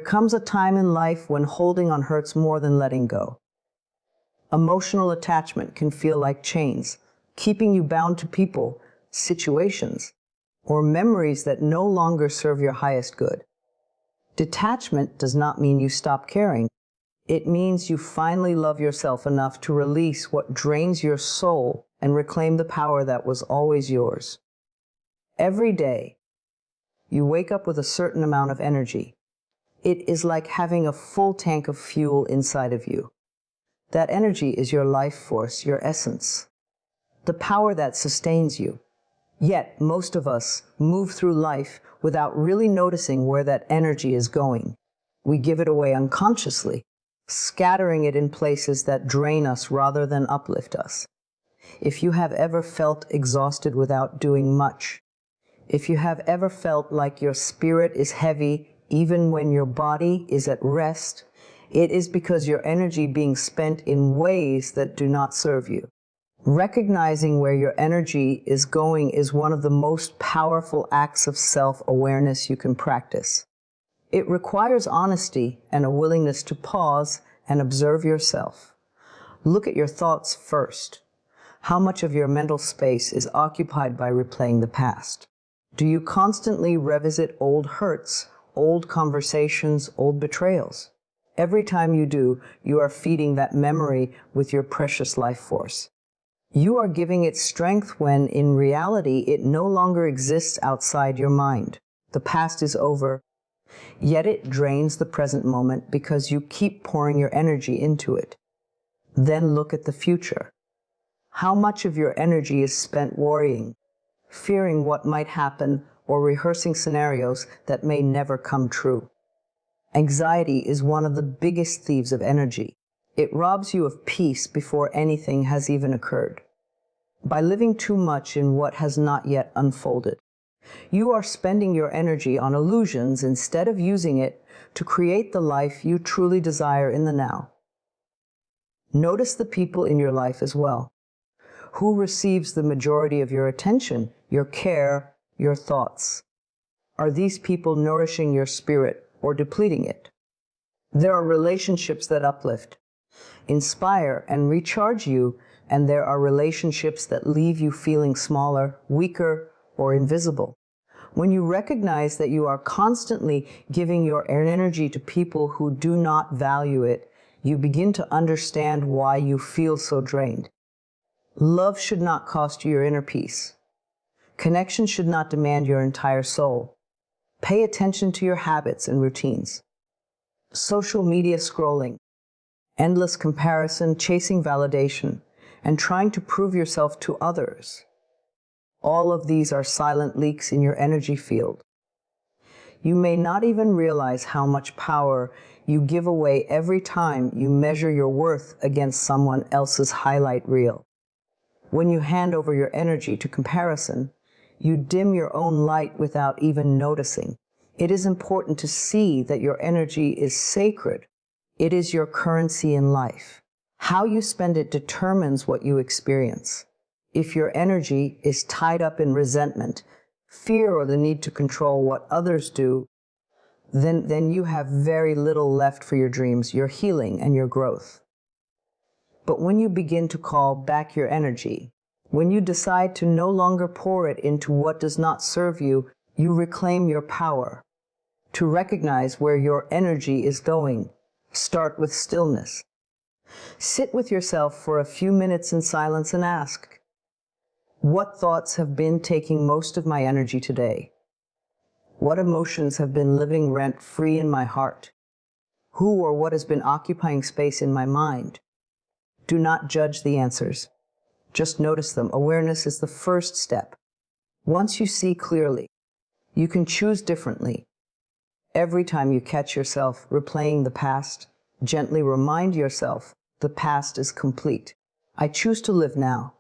comes a time in life when holding on hurts more than letting go. Emotional attachment can feel like chains, keeping you bound to people, situations, or memories that no longer serve your highest good. Detachment does not mean you stop caring. It means you finally love yourself enough to release what drains your soul and reclaim the power that was always yours. Every day, you wake up with a certain amount of energy. It is like having a full tank of fuel inside of you. That energy is your life force, your essence, the power that sustains you. Yet, most of us move through life without really noticing where that energy is going. We give it away unconsciously, scattering it in places that drain us rather than uplift us. If you have ever felt exhausted without doing much, if you have ever felt like your spirit is heavy even when your body is at rest, it is because your energy being spent in ways that do not serve you. Recognizing where your energy is going is one of the most powerful acts of self-awareness you can practice. It requires honesty and a willingness to pause and observe yourself. Look at your thoughts first. How much of your mental space is occupied by replaying the past? Do you constantly revisit old hurts, old conversations, old betrayals? Every time you do, you are feeding that memory with your precious life force. You are giving it strength when, in reality, it no longer exists outside your mind. The past is over, yet it drains the present moment because you keep pouring your energy into it. Then look at the future. How much of your energy is spent worrying, fearing what might happen, or rehearsing scenarios that may never come true? Anxiety is one of the biggest thieves of energy. It robs you of peace before anything has even occurred. By living too much in what has not yet unfolded, you are spending your energy on illusions instead of using it to create the life you truly desire in the now. Notice the people in your life as well. Who receives the majority of your attention, your care, your thoughts? Are these people nourishing your spirit or depleting it? There are relationships that uplift, inspire, and recharge you, and there are relationships that leave you feeling smaller, weaker, or invisible. When you recognize that you are constantly giving your energy to people who do not value it, you begin to understand why you feel so drained. Love should not cost you your inner peace. Connection should not demand your entire soul. Pay attention to your habits and routines. Social media scrolling, endless comparison, chasing validation, and trying to prove yourself to others. All of these are silent leaks in your energy field. You may not even realize how much power you give away every time you measure your worth against someone else's highlight reel. When you hand over your energy to comparison, you dim your own light without even noticing. It is important to see that your energy is sacred. It is your currency in life. How you spend it determines what you experience. If your energy is tied up in resentment, fear, or the need to control what others do, then you have very little left for your dreams, your healing, and your growth. But when you begin to call back your energy, when you decide to no longer pour it into what does not serve you, you reclaim your power. To recognize where your energy is going, start with stillness. Sit with yourself for a few minutes in silence and ask, what thoughts have been taking most of my energy today? What emotions have been living rent-free in my heart? Who or what has been occupying space in my mind? Do not judge the answers. Just notice them. Awareness is the first step. Once you see clearly, you can choose differently. Every time you catch yourself replaying the past, gently remind yourself, the past is complete. I choose to live now.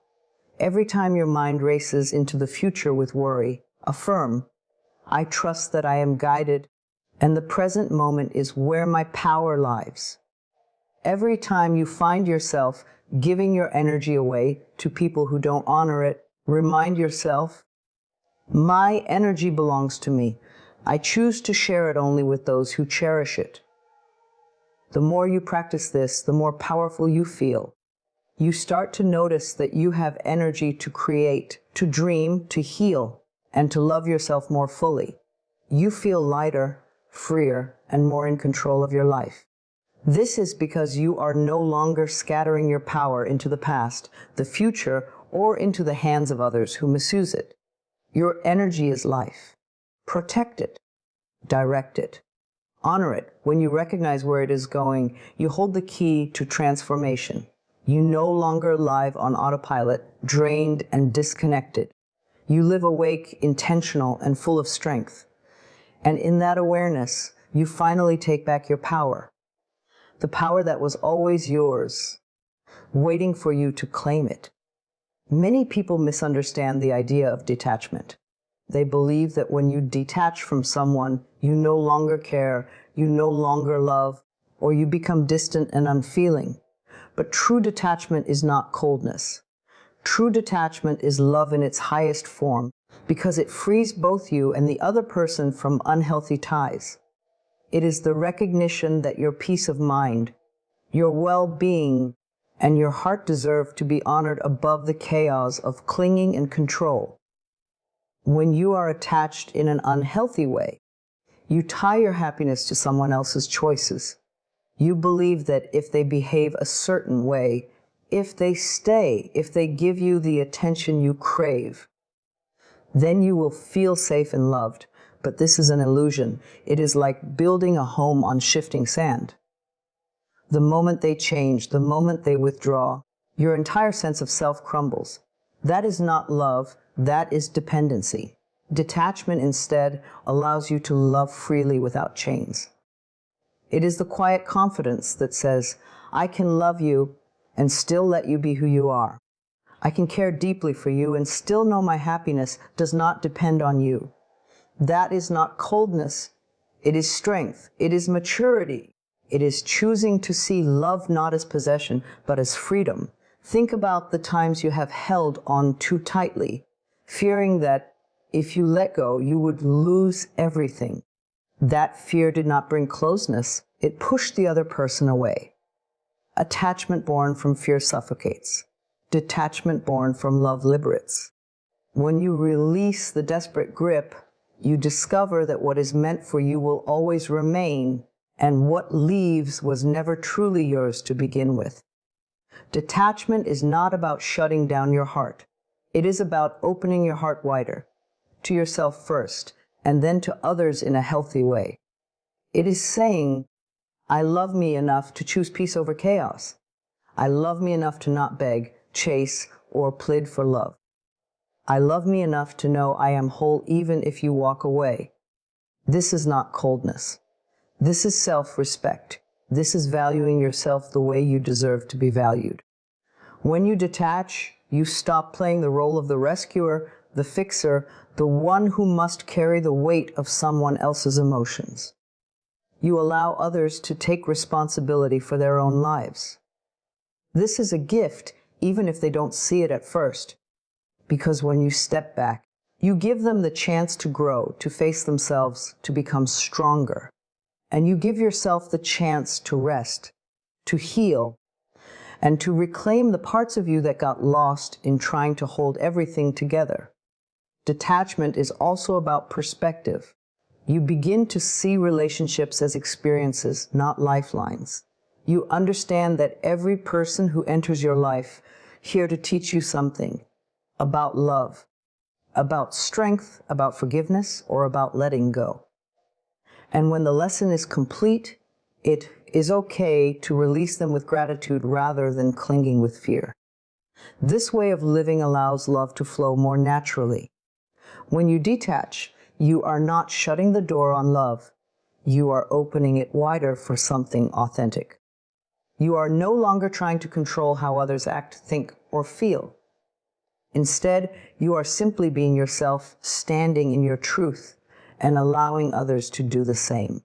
Every time your mind races into the future with worry, affirm, I trust that I am guided, and the present moment is where my power lies. Every time you find yourself giving your energy away to people who don't honor it, remind yourself, my energy belongs to me. I choose to share it only with those who cherish it. The more you practice this, the more powerful you feel. You start to notice that you have energy to create, to dream, to heal, and to love yourself more fully. You feel lighter, freer, and more in control of your life. This is because you are no longer scattering your power into the past, the future, or into the hands of others who misuse it. Your energy is life. Protect it. Direct it. Honor it. When you recognize where it is going, you hold the key to transformation. You no longer live on autopilot, drained and disconnected. You live awake, intentional, and full of strength. And in that awareness, you finally take back your power. The power that was always yours, waiting for you to claim it. Many people misunderstand the idea of detachment. They believe that when you detach from someone, you no longer care, you no longer love, or you become distant and unfeeling. But true detachment is not coldness. True detachment is love in its highest form, because it frees both you and the other person from unhealthy ties. It is the recognition that your peace of mind, your well-being, and your heart deserve to be honored above the chaos of clinging and control. When you are attached in an unhealthy way, you tie your happiness to someone else's choices. You believe that if they behave a certain way, if they stay, if they give you the attention you crave, then you will feel safe and loved. But this is an illusion. It is like building a home on shifting sand. The moment they change, the moment they withdraw, your entire sense of self crumbles. That is not love, that is dependency. Detachment instead allows you to love freely without chains. It is the quiet confidence that says, I can love you and still let you be who you are. I can care deeply for you and still know my happiness does not depend on you. That is not coldness. It is strength. It is maturity. It is choosing to see love not as possession, but as freedom. Think about the times you have held on too tightly, fearing that if you let go, you would lose everything. That fear did not bring closeness. It pushed the other person away. Attachment born from fear suffocates. Detachment born from love liberates. When you release the desperate grip, you discover that what is meant for you will always remain, and what leaves was never truly yours to begin with. Detachment is not about shutting down your heart. It is about opening your heart wider, to yourself first, and then to others in a healthy way. It is saying, I love me enough to choose peace over chaos. I love me enough to not beg, chase, or plead for love. I love me enough to know I am whole even if you walk away. This is not coldness. This is self-respect. This is valuing yourself the way you deserve to be valued. When you detach, you stop playing the role of the rescuer, the fixer, the one who must carry the weight of someone else's emotions. You allow others to take responsibility for their own lives. This is a gift, even if they don't see it at first. Because when you step back, you give them the chance to grow, to face themselves, to become stronger. And you give yourself the chance to rest, to heal, and to reclaim the parts of you that got lost in trying to hold everything together. Detachment is also about perspective. You begin to see relationships as experiences, not lifelines. You understand that every person who enters your life here to teach you something about love, about strength, about forgiveness, or about letting go. And when the lesson is complete, it is okay to release them with gratitude rather than clinging with fear. This way of living allows love to flow more naturally. When you detach, you are not shutting the door on love. You are opening it wider for something authentic. You are no longer trying to control how others act, think, or feel. Instead, you are simply being yourself, standing in your truth, and allowing others to do the same.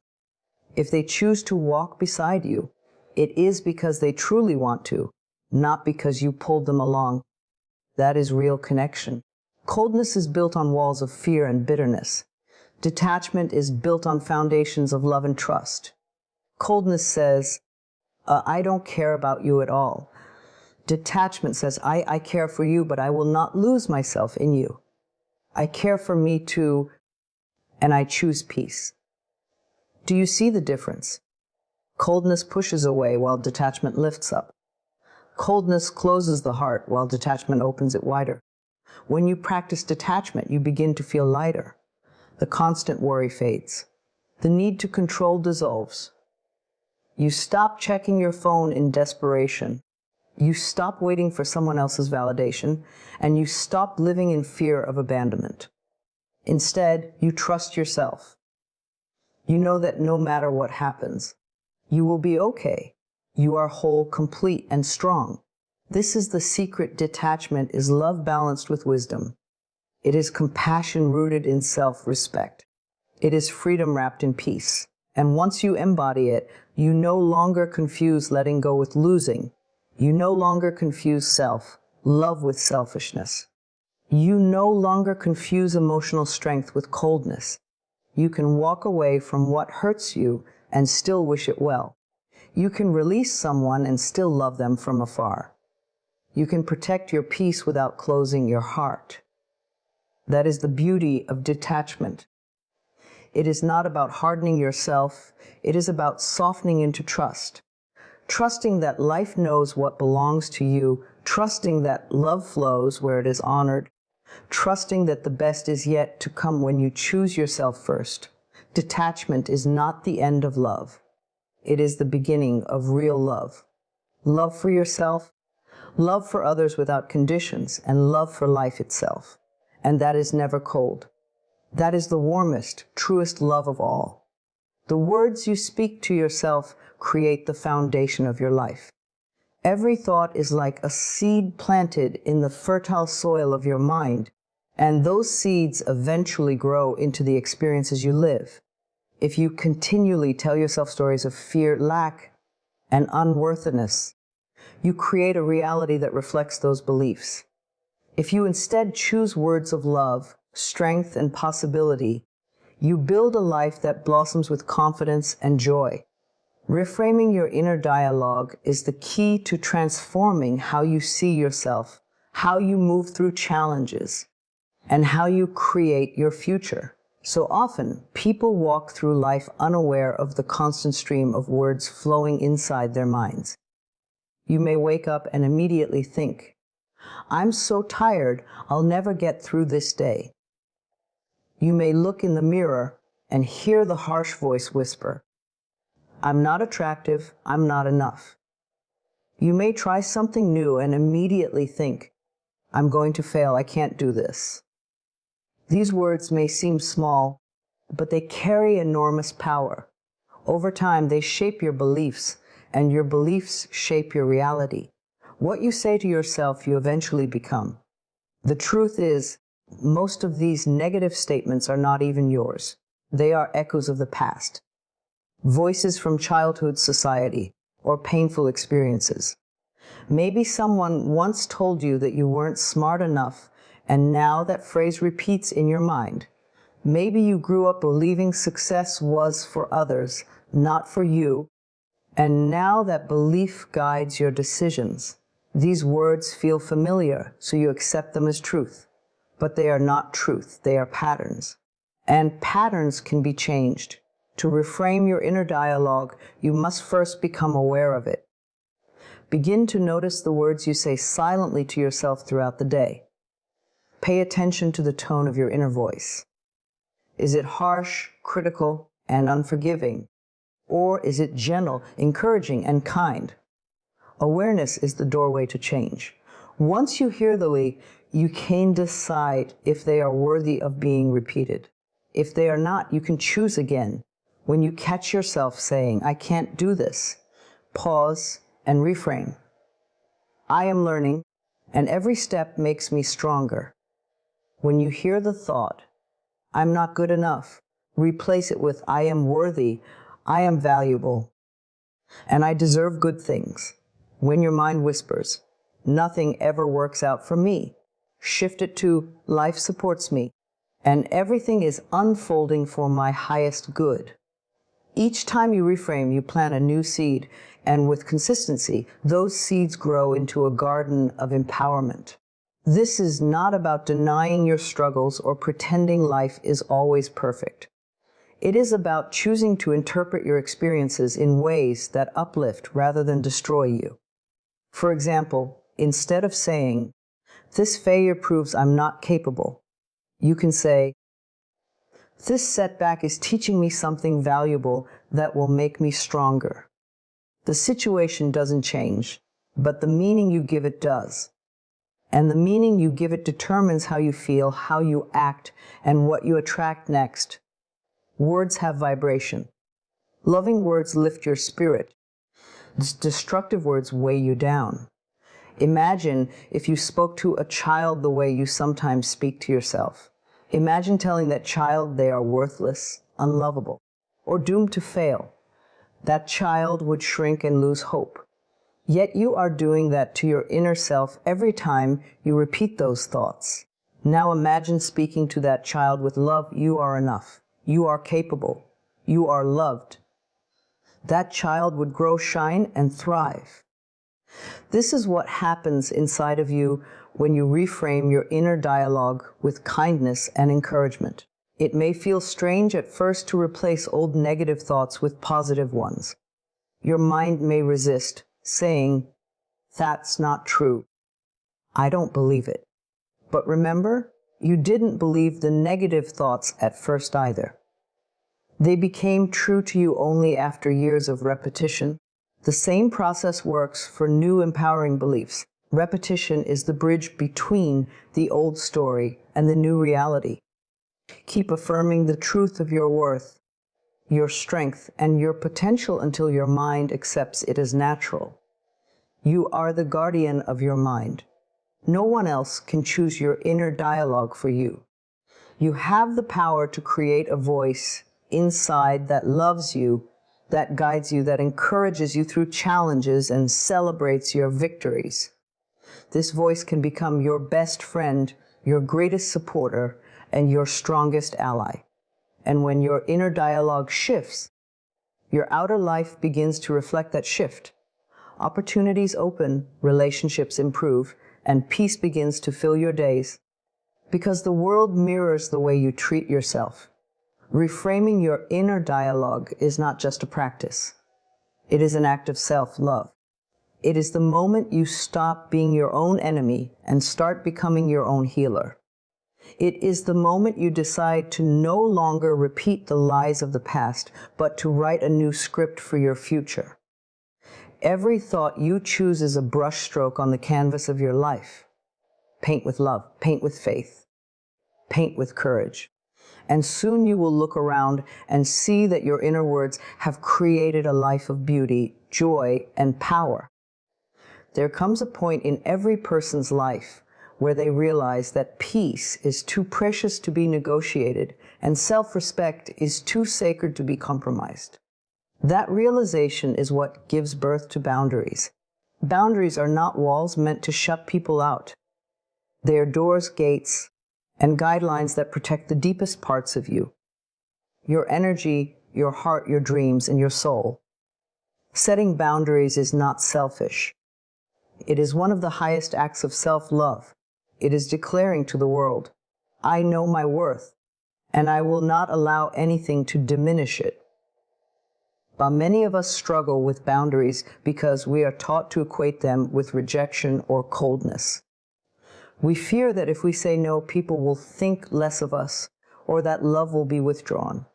If they choose to walk beside you, it is because they truly want to, not because you pulled them along. That is real connection. Coldness is built on walls of fear and bitterness. Detachment is built on foundations of love and trust. Coldness says, I don't care about you at all. Detachment says, I care for you, but I will not lose myself in you. I care for me too, and I choose peace. Do you see the difference? Coldness pushes away while detachment lifts up. Coldness closes the heart while detachment opens it wider. When you practice detachment, you begin to feel lighter. The constant worry fades. The need to control dissolves. You stop checking your phone in desperation. You stop waiting for someone else's validation, and you stop living in fear of abandonment. Instead, you trust yourself. You know that no matter what happens, you will be okay. You are whole, complete, and strong. This is the secret. Detachment is love balanced with wisdom. It is compassion rooted in self-respect. It is freedom wrapped in peace. And once you embody it, you no longer confuse letting go with losing. You no longer confuse self-love with selfishness. You no longer confuse emotional strength with coldness. You can walk away from what hurts you and still wish it well. You can release someone and still love them from afar. You can protect your peace without closing your heart. That is the beauty of detachment. It is not about hardening yourself. It is about softening into trust. Trusting that life knows what belongs to you. Trusting that love flows where it is honored. Trusting that the best is yet to come when you choose yourself first. Detachment is not the end of love. It is the beginning of real love. Love for yourself, love for others without conditions, and love for life itself. And that is never cold. That is the warmest, truest love of all. The words you speak to yourself create the foundation of your life. Every thought is like a seed planted in the fertile soil of your mind, and those seeds eventually grow into the experiences you live. If you continually tell yourself stories of fear, lack, and unworthiness, you create a reality that reflects those beliefs. If you instead choose words of love, strength, and possibility, you build a life that blossoms with confidence and joy. Reframing your inner dialogue is the key to transforming how you see yourself, how you move through challenges, and how you create your future. So often, people walk through life unaware of the constant stream of words flowing inside their minds. You may wake up and immediately think, I'm so tired, I'll never get through this day. You may look in the mirror and hear the harsh voice whisper, I'm not attractive, I'm not enough. You may try something new and immediately think, I'm going to fail, I can't do this. These words may seem small, but they carry enormous power. Over time, they shape your beliefs, and your beliefs shape your reality. What you say to yourself, you eventually become. The truth is, most of these negative statements are not even yours. They are echoes of the past. Voices from childhood society or painful experiences. Maybe someone once told you that you weren't smart enough, and now that phrase repeats in your mind. Maybe you grew up believing success was for others, not for you, and now that belief guides your decisions. These words feel familiar, so you accept them as truth. But they are not truth, they are patterns. And patterns can be changed. To reframe your inner dialogue, you must first become aware of it. Begin to notice the words you say silently to yourself throughout the day. Pay attention to the tone of your inner voice. Is it harsh, critical, and unforgiving? Or is it gentle, encouraging, and kind? Awareness is the doorway to change. Once you hear the you can decide if they are worthy of being repeated. If they are not, you can choose again. When you catch yourself saying, I can't do this, pause and reframe. I am learning, and every step makes me stronger. When you hear the thought, I'm not good enough, replace it with, I am worthy, I am valuable, and I deserve good things. When your mind whispers, nothing ever works out for me, shift it to, life supports me, and everything is unfolding for my highest good. Each time you reframe, you plant a new seed, and with consistency, those seeds grow into a garden of empowerment. This is not about denying your struggles or pretending life is always perfect. It is about choosing to interpret your experiences in ways that uplift rather than destroy you. For example, instead of saying, "This failure proves I'm not capable," you can say, "This setback is teaching me something valuable that will make me stronger." The situation doesn't change, but the meaning you give it does. And the meaning you give it determines how you feel, how you act, and what you attract next. Words have vibration. Loving words lift your spirit. Destructive words weigh you down. Imagine if you spoke to a child the way you sometimes speak to yourself. Imagine telling that child they are worthless, unlovable, or doomed to fail. That child would shrink and lose hope. Yet you are doing that to your inner self every time you repeat those thoughts. Now imagine speaking to that child with love. You are enough. You are capable. You are loved. That child would grow, shine, and thrive. This is what happens inside of you when you reframe your inner dialogue with kindness and encouragement. It may feel strange at first to replace old negative thoughts with positive ones. Your mind may resist, saying, "That's not true. I don't believe it." But remember, you didn't believe the negative thoughts at first either. They became true to you only after years of repetition. The same process works for new empowering beliefs. Repetition is the bridge between the old story and the new reality. Keep affirming the truth of your worth, your strength, and your potential until your mind accepts it as natural. You are the guardian of your mind. No one else can choose your inner dialogue for you. You have the power to create a voice inside that loves you, that guides you, that encourages you through challenges and celebrates your victories. This voice can become your best friend, your greatest supporter, and your strongest ally. And when your inner dialogue shifts, your outer life begins to reflect that shift. Opportunities open, relationships improve, and peace begins to fill your days. Because the world mirrors the way you treat yourself. Reframing your inner dialogue is not just a practice. It is an act of self-love. It is the moment you stop being your own enemy and start becoming your own healer. It is the moment you decide to no longer repeat the lies of the past, but to write a new script for your future. Every thought you choose is a brushstroke on the canvas of your life. Paint with love, paint with faith, paint with courage. And soon you will look around and see that your inner words have created a life of beauty, joy, and power. There comes a point in every person's life where they realize that peace is too precious to be negotiated and self-respect is too sacred to be compromised. That realization is what gives birth to boundaries. Boundaries are not walls meant to shut people out. They are doors, gates, and guidelines that protect the deepest parts of you. Your energy, your heart, your dreams, and your soul. Setting boundaries is not selfish. It is one of the highest acts of self-love. It is declaring to the world, "I know my worth, and I will not allow anything to diminish it." But many of us struggle with boundaries because we are taught to equate them with rejection or coldness. We fear that if we say no, people will think less of us, or that love will be withdrawn.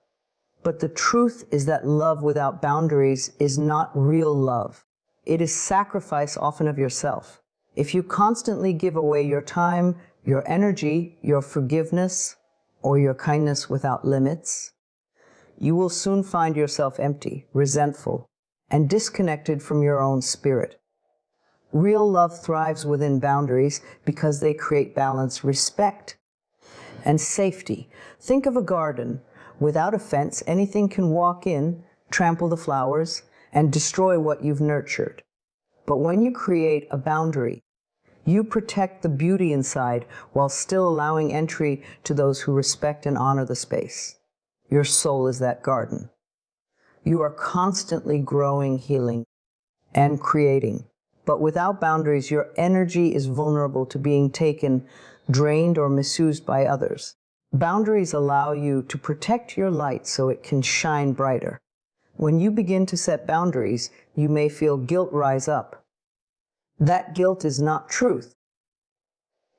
But the truth is that love without boundaries is not real love. It is sacrifice, often of yourself. If you constantly give away your time, your energy, your forgiveness, or your kindness without limits, you will soon find yourself empty, resentful, and disconnected from your own spirit. Real love thrives within boundaries because they create balance, respect, and safety. Think of a garden. Without a fence, anything can walk in, trample the flowers, and destroy what you've nurtured. But when you create a boundary, You protect the beauty inside while still allowing entry to those who respect and honor the space. Your soul is that garden. You are constantly growing, healing, and creating. But without boundaries, your energy is vulnerable to being taken, drained, or misused by others. Boundaries allow you to protect your light so it can shine brighter. When you begin to set boundaries, you may feel guilt rise up. That guilt is not truth.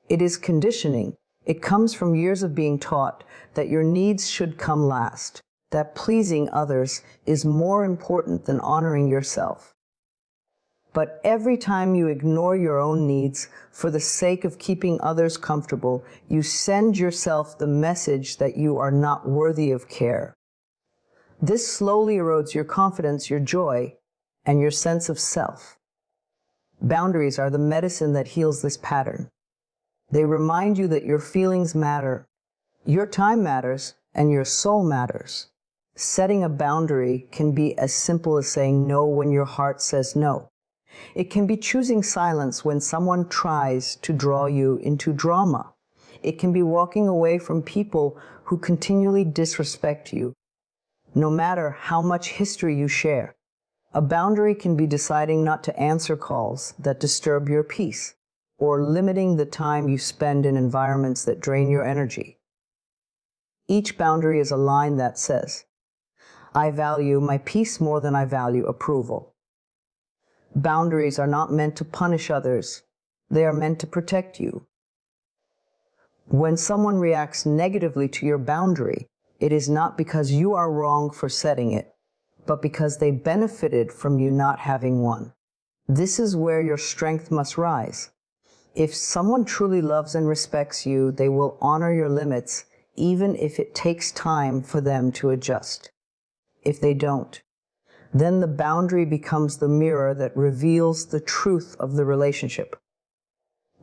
It is conditioning. It comes from years of being taught that your needs should come last, that pleasing others is more important than honoring yourself. But every time you ignore your own needs for the sake of keeping others comfortable, you send yourself the message that you are not worthy of care. This slowly erodes your confidence, your joy, and your sense of self. Boundaries are the medicine that heals this pattern. They remind you that your feelings matter, your time matters, and your soul matters. Setting a boundary can be as simple as saying no when your heart says no. It can be choosing silence when someone tries to draw you into drama. It can be walking away from people who continually disrespect you, no matter how much history you share. A boundary can be deciding not to answer calls that disturb your peace, or limiting the time you spend in environments that drain your energy. Each boundary is a line that says, I value my peace more than I value approval. Boundaries are not meant to punish others. They are meant to protect you. When someone reacts negatively to your boundary, it is not because you are wrong for setting it, but because they benefited from you not having one. This is where your strength must rise. If someone truly loves and respects you, they will honor your limits, even if it takes time for them to adjust. If they don't, then the boundary becomes the mirror that reveals the truth of the relationship.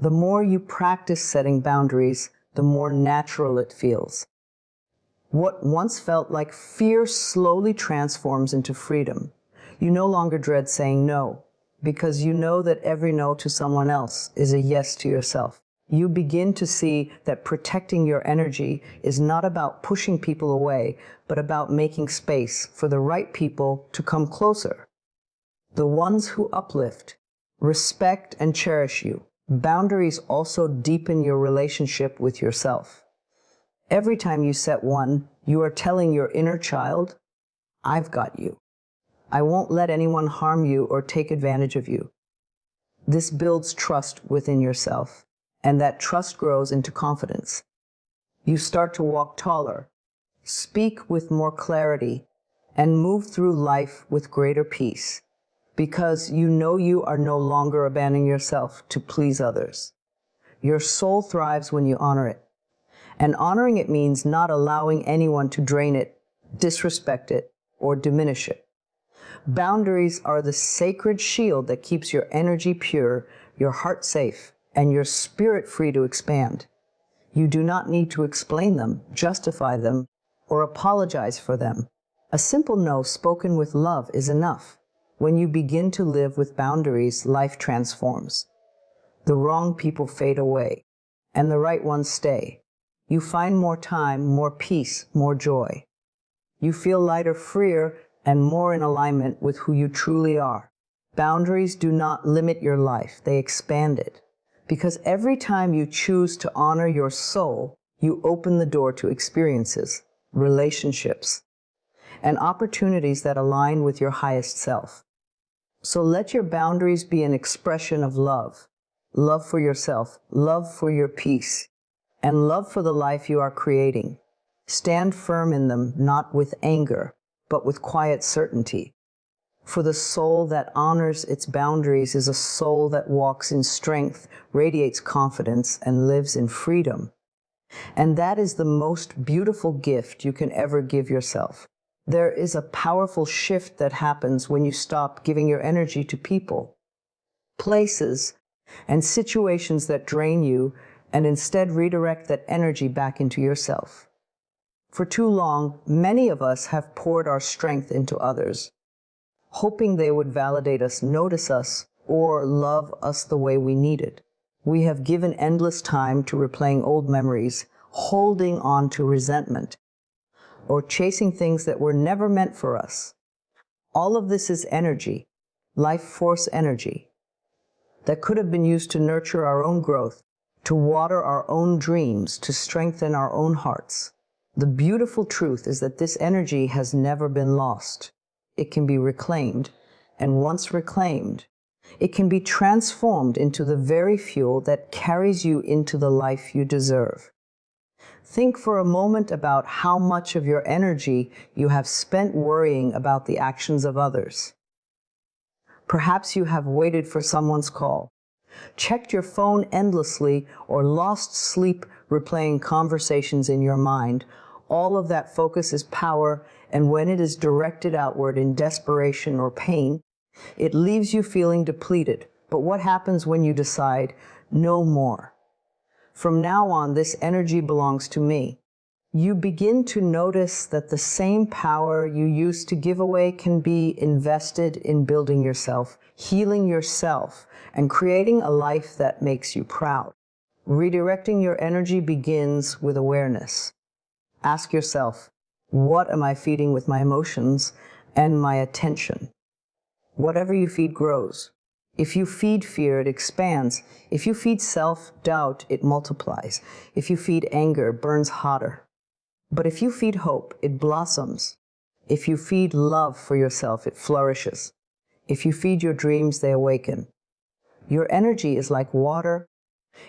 The more you practice setting boundaries, the more natural it feels. What once felt like fear slowly transforms into freedom. You no longer dread saying no, because you know that every no to someone else is a yes to yourself. You begin to see that protecting your energy is not about pushing people away, but about making space for the right people to come closer. The ones who uplift, respect, and cherish you. Boundaries also deepen your relationship with yourself. Every time you set one, you are telling your inner child, I've got you. I won't let anyone harm you or take advantage of you. This builds trust within yourself, and that trust grows into confidence. You start to walk taller, speak with more clarity, and move through life with greater peace, because you know you are no longer abandoning yourself to please others. Your soul thrives when you honor it. And honoring it means not allowing anyone to drain it, disrespect it, or diminish it. Boundaries are the sacred shield that keeps your energy pure, your heart safe, and your spirit free to expand. You do not need to explain them, justify them, or apologize for them. A simple no spoken with love is enough. When you begin to live with boundaries, life transforms. The wrong people fade away, and the right ones stay. You find more time, more peace, more joy. You feel lighter, freer, and more in alignment with who you truly are. Boundaries do not limit your life, they expand it. Because every time you choose to honor your soul, you open the door to experiences, relationships, and opportunities that align with your highest self. So let your boundaries be an expression of love. Love for yourself, love for your peace, and love for the life you are creating. Stand firm in them, not with anger, but with quiet certainty. For the soul that honors its boundaries is a soul that walks in strength, radiates confidence, and lives in freedom. And that is the most beautiful gift you can ever give yourself. There is a powerful shift that happens when you stop giving your energy to people, places, and situations that drain you, and instead redirect that energy back into yourself. For too long, many of us have poured our strength into others, hoping they would validate us, notice us, or love us the way we needed. We have given endless time to replaying old memories, holding on to resentment, or chasing things that were never meant for us. All of this is energy, life force energy, that could have been used to nurture our own growth, to water our own dreams, to strengthen our own hearts. The beautiful truth is that this energy has never been lost. It can be reclaimed, and once reclaimed, it can be transformed into the very fuel that carries you into the life you deserve. Think for a moment about how much of your energy you have spent worrying about the actions of others. Perhaps you have waited for someone's call, checked your phone endlessly, or lost sleep replaying conversations in your mind. All of that focus is power, and when it is directed outward in desperation or pain, it leaves you feeling depleted. But what happens when you decide, no more? From now on, this energy belongs to me. You begin to notice that the same power you used to give away can be invested in building yourself, healing yourself, and creating a life that makes you proud. Redirecting your energy begins with awareness. Ask yourself, what am I feeding with my emotions and my attention? Whatever you feed grows. If you feed fear, it expands. If you feed self-doubt, it multiplies. If you feed anger, it burns hotter. But if you feed hope, it blossoms. If you feed love for yourself, it flourishes. If you feed your dreams, they awaken. Your energy is like water.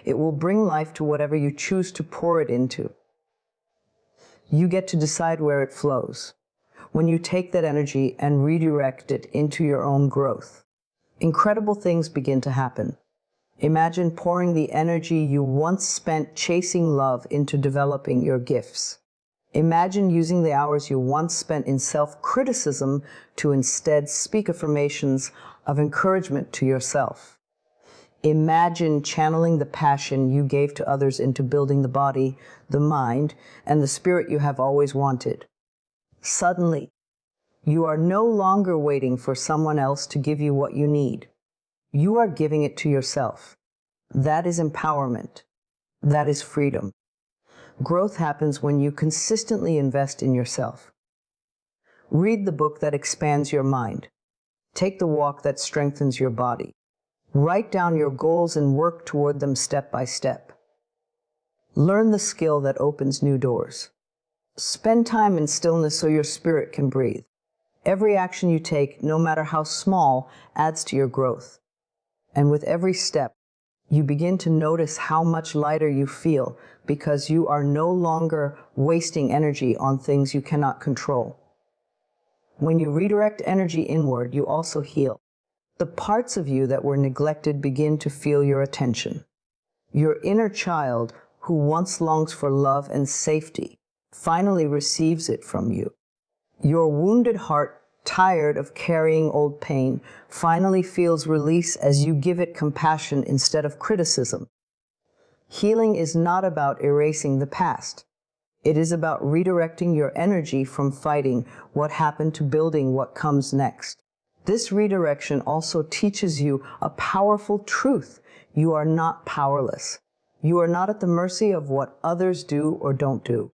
It will bring life to whatever you choose to pour it into. You get to decide where it flows. When you take that energy and redirect it into your own growth, incredible things begin to happen. Imagine pouring the energy you once spent chasing love into developing your gifts. Imagine using the hours you once spent in self-criticism to instead speak affirmations of encouragement to yourself. Imagine channeling the passion you gave to others into building the body, the mind, and the spirit you have always wanted. Suddenly, you are no longer waiting for someone else to give you what you need. You are giving it to yourself. That is empowerment. That is freedom. Growth happens when you consistently invest in yourself. Read the book that expands your mind. Take the walk that strengthens your body. Write down your goals and work toward them step by step. Learn the skill that opens new doors. Spend time in stillness so your spirit can breathe. Every action you take, no matter how small, adds to your growth. And with every step, you begin to notice how much lighter you feel because you are no longer wasting energy on things you cannot control. When you redirect energy inward, you also heal. The parts of you that were neglected begin to feel your attention. Your inner child, who once longs for love and safety, finally receives it from you. Your wounded heart, tired of carrying old pain, finally feels release as you give it compassion instead of criticism. Healing is not about erasing the past. It is about redirecting your energy from fighting what happened to building what comes next. This redirection also teaches you a powerful truth. You are not powerless. You are not at the mercy of what others do or don't do.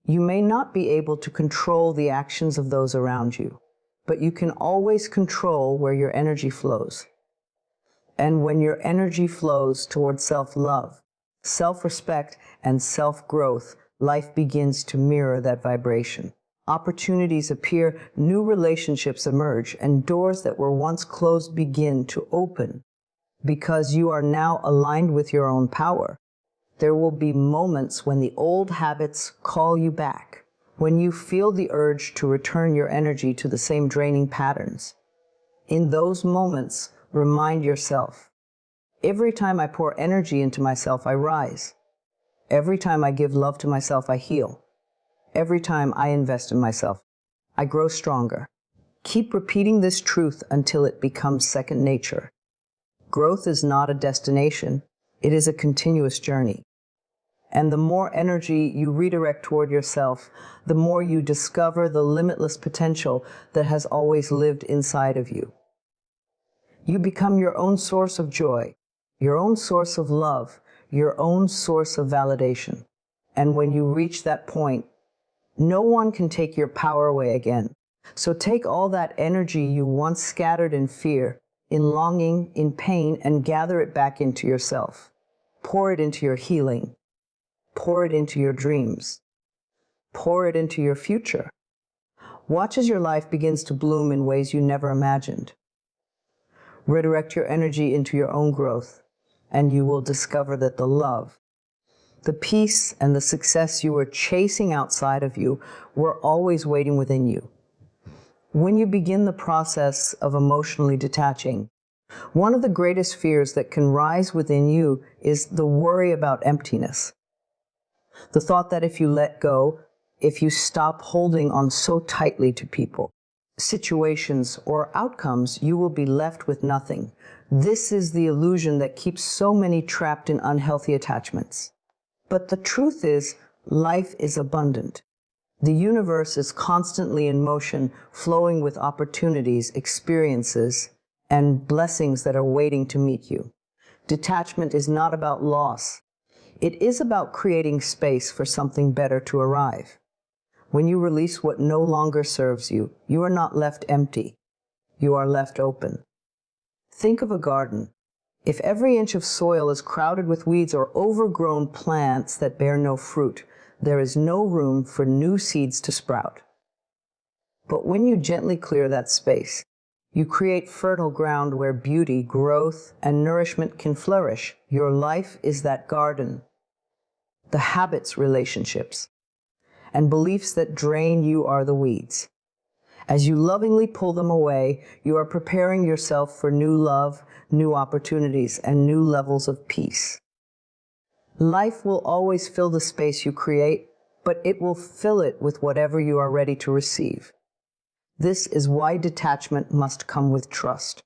You may not be able to control the actions of those around you, but you can always control where your energy flows. And when your energy flows towards self-love, self-respect, and self-growth, life begins to mirror that vibration. Opportunities appear, new relationships emerge, and doors that were once closed begin to open because you are now aligned with your own power. There will be moments when the old habits call you back, when you feel the urge to return your energy to the same draining patterns. In those moments, remind yourself, every time I pour energy into myself, I rise. Every time I give love to myself, I heal. Every time I invest in myself, I grow stronger. Keep repeating this truth until it becomes second nature. Growth is not a destination, it is a continuous journey. And the more energy you redirect toward yourself, the more you discover the limitless potential that has always lived inside of you. You become your own source of joy, your own source of love, your own source of validation. And when you reach that point, no one can take your power away again. So take all that energy you once scattered in fear, in longing, in pain, and gather it back into yourself. Pour it into your healing. Pour it into your dreams. Pour it into your future. Watch as your life begins to bloom in ways you never imagined. Redirect your energy into your own growth, and you will discover that the love, the peace, and the success you were chasing outside of you were always waiting within you. When you begin the process of emotionally detaching, one of the greatest fears that can rise within you is the worry about emptiness. The thought that if you let go, if you stop holding on so tightly to people, situations, or outcomes, you will be left with nothing. This is the illusion that keeps so many trapped in unhealthy attachments. But the truth is, life is abundant. The universe is constantly in motion, flowing with opportunities, experiences, and blessings that are waiting to meet you. Detachment is not about loss. It is about creating space for something better to arrive. When you release what no longer serves you, you are not left empty. You are left open. Think of a garden. If every inch of soil is crowded with weeds or overgrown plants that bear no fruit, there is no room for new seeds to sprout. But when you gently clear that space, you create fertile ground where beauty, growth, and nourishment can flourish. Your life is that garden. The habits, relationships, and beliefs that drain you are the weeds. As you lovingly pull them away, you are preparing yourself for new love, new opportunities, and new levels of peace. Life will always fill the space you create, but it will fill it with whatever you are ready to receive. This is why detachment must come with trust.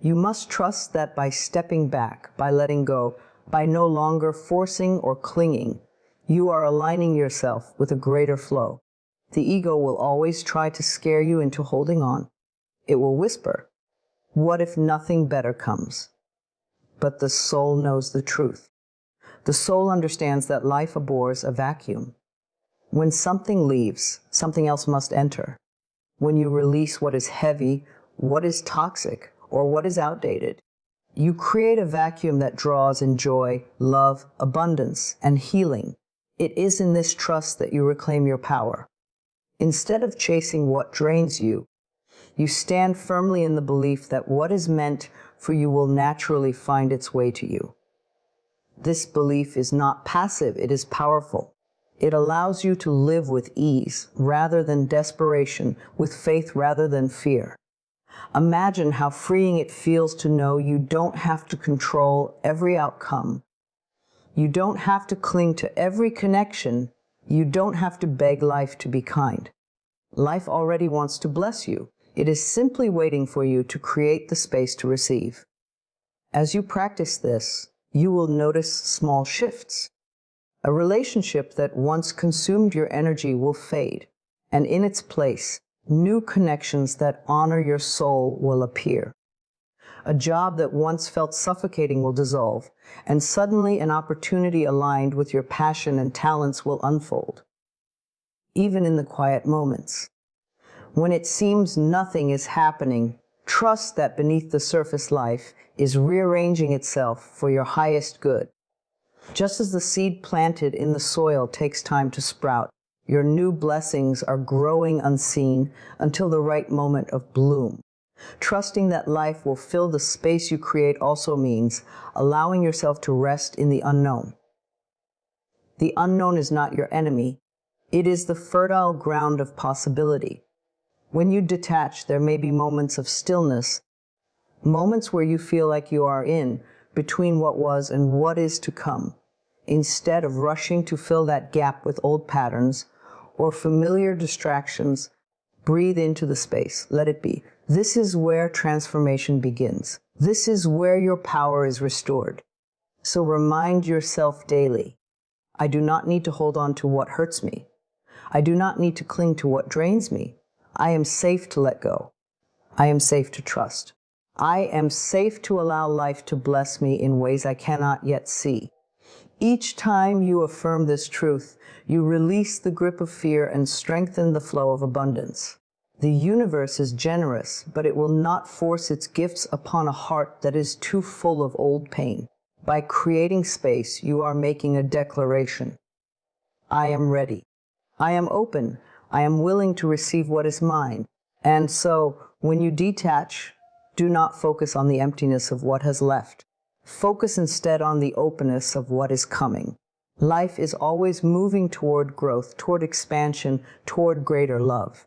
You must trust that by stepping back, by letting go, by no longer forcing or clinging, you are aligning yourself with a greater flow. The ego will always try to scare you into holding on. It will whisper, "What if nothing better comes?" But the soul knows the truth. The soul understands that life abhors a vacuum. When something leaves, something else must enter. When you release what is heavy, what is toxic, or what is outdated, you create a vacuum that draws in joy, love, abundance, and healing. It is in this trust that you reclaim your power. Instead of chasing what drains you, you stand firmly in the belief that what is meant for you will naturally find its way to you. This belief is not passive, it is powerful. It allows you to live with ease rather than desperation, with faith rather than fear. Imagine how freeing it feels to know you don't have to control every outcome. You don't have to cling to every connection. You don't have to beg life to be kind. Life already wants to bless you. It is simply waiting for you to create the space to receive. As you practice this, you will notice small shifts. A relationship that once consumed your energy will fade, and in its place, new connections that honor your soul will appear. A job that once felt suffocating will dissolve, and suddenly an opportunity aligned with your passion and talents will unfold. Even in the quiet moments, when it seems nothing is happening, trust that beneath the surface life is rearranging itself for your highest good. Just as the seed planted in the soil takes time to sprout, your new blessings are growing unseen until the right moment of bloom. Trusting that life will fill the space you create also means allowing yourself to rest in the unknown. The unknown is not your enemy. It is the fertile ground of possibility. When you detach, there may be moments of stillness, moments where you feel like you are in between what was and what is to come. Instead of rushing to fill that gap with old patterns or familiar distractions, breathe into the space. Let it be. This is where transformation begins. This is where your power is restored. So remind yourself daily, I do not need to hold on to what hurts me. I do not need to cling to what drains me. I am safe to let go. I am safe to trust. I am safe to allow life to bless me in ways I cannot yet see. Each time you affirm this truth, you release the grip of fear and strengthen the flow of abundance. The universe is generous, but it will not force its gifts upon a heart that is too full of old pain. By creating space, you are making a declaration. I am ready. I am open. I am willing to receive what is mine. And so, when you detach, do not focus on the emptiness of what has left. Focus instead on the openness of what is coming. Life is always moving toward growth, toward expansion, toward greater love.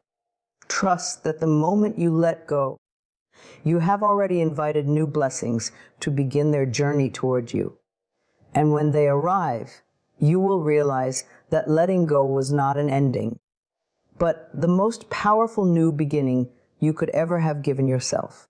Trust that the moment you let go, you have already invited new blessings to begin their journey toward you. And when they arrive, you will realize that letting go was not an ending, but the most powerful new beginning you could ever have given yourself.